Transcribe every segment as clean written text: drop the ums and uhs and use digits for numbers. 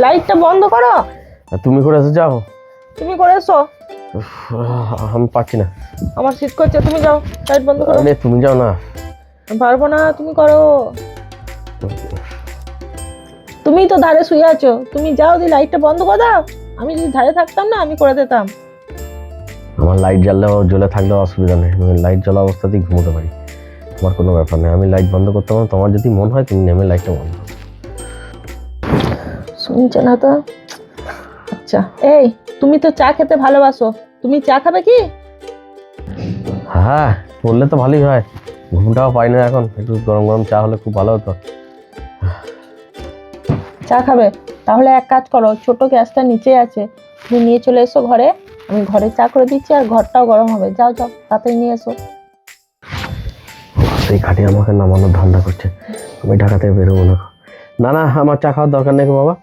লাইটটা বন্ধ করো। তুমি করে এসে যাও। তুমি করে এসো। আমি পারছি না, আমার শীত করছে, তুমি যাও, লাইট বন্ধ করো। আরে তুমি যাও না। আমি পারবো না, তুমি করো। তুমি তো ধারে শুয়ে আছো, তুমি যাও, দি লাইটটা বন্ধ করে দাও। আমি যদি ধারে থাকতাম না, আমি করে দিতাম। আমার লাইট জ্বলে থাকলেও অসুবিধা নেই, আমি লাইট জ্বলা অবস্থাতেই ঘুমোতে পারি, আমার কোনো ব্যাপার নেই। আমি লাইট বন্ধ করতে পারবো, তোমার যদি মন হয় তুমি নেমে লাইটটা বন্ধ করো। শুনছে না তো। আচ্ছা, এই তুমি তো চা খেতে ভালোবাসো, তুমি চা খাবে কি? হ্যাঁ বললে তো ভালোই হয়, ঘুমটাও পাই না এখন, একটু গরম গরম চা হলে খুব ভালো হতো। চা খাবে? তাহলে এক কাজ করো, ছোট গ্যাসটা নিচে আছে, তুমি নিয়ে চলে এসো ঘরে। আমি ঘরে চা করে দিচ্ছি, আর ঘরটাও গরম হবে। যাও যাও, তাড়াতাড়ি নিয়ে এসো। সেই খাটে আমাকে নামানোর ধান্দা করছে, আমি ঢাকা থেকে বেরোবো না। না না, আমার চা খাওয়ার দরকার নেই বাবা,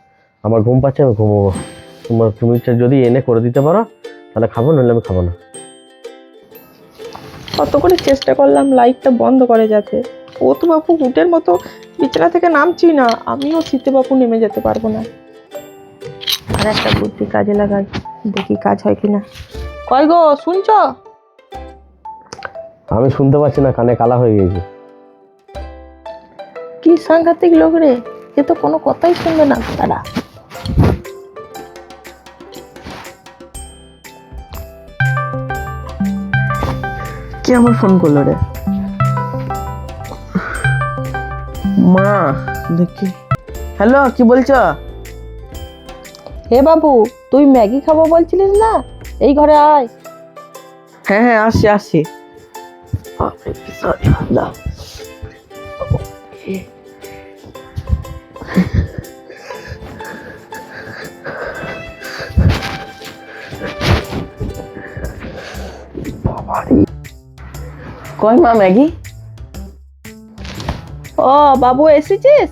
আমার ঘুম পাচ্ছে, আমি ঘুমোবো। তুমি যদি এনে করে দিতে পারো তাহলে খাবো, নইলে আমি খাবো না। কত করে চেষ্টা করলাম লাইটটা বন্ধ করে যাতে। ও তো বাপু উটের মতো বিছানা থেকে নামছি না, আমিও শীতে বাপু নেমে যেতে পারবো না। আর একটা বুদ্ধি কাজে লাগাই, দেখি কাজ হয় কিনা। কই গো, শুনছো? আমি শুনতে পাচ্ছি না, কানে কালা হয়ে গেছে। কি সাংঘাতিক লোক রে, এ তো কোনো কথাই শুনবে না। দাঁড়া, কে আমার ফোন করলো রে? মা, দেখি। হ্যালো, কি বলছো? হে বাবু, তুই ম্যাগি খাবো বলছিলিস না, এই ঘরে আয়। হ্যাঁ হ্যাঁ, আসছি আসছি। কই মা ম্যাগি? ও বাবু, এসেছিস?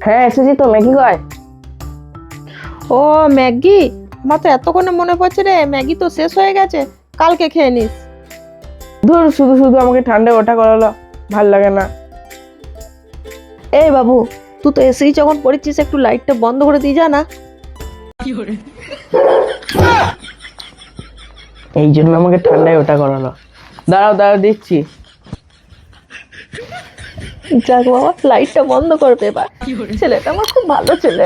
হ্যাঁ এসেছি তো, ম্যাগি কয়? ও ম্যাগি, আমার তো এতক্ষণে মনে পড়ছে রে, ম্যাগি তো শেষ হয়ে গেছে, কালকে খেয়ে নিস। ধুর, শুধু শুধু আমাকে ঠান্ডা ওঠা করালো, ভাল লাগে না। এই বাবু, তুই তো এসেই যখন পড়েছিস, একটু লাইটটা বন্ধ করে দিয়ে যা না। এই জন্য আমাকে ঠান্ডায় ওঠা করালো। দাঁড়াও দাঁড়াও, দিচ্ছি। যাক বাবা, লাইটটা বন্ধ করবে এবার। ছেলেটা আমার খুব ভালো ছেলে।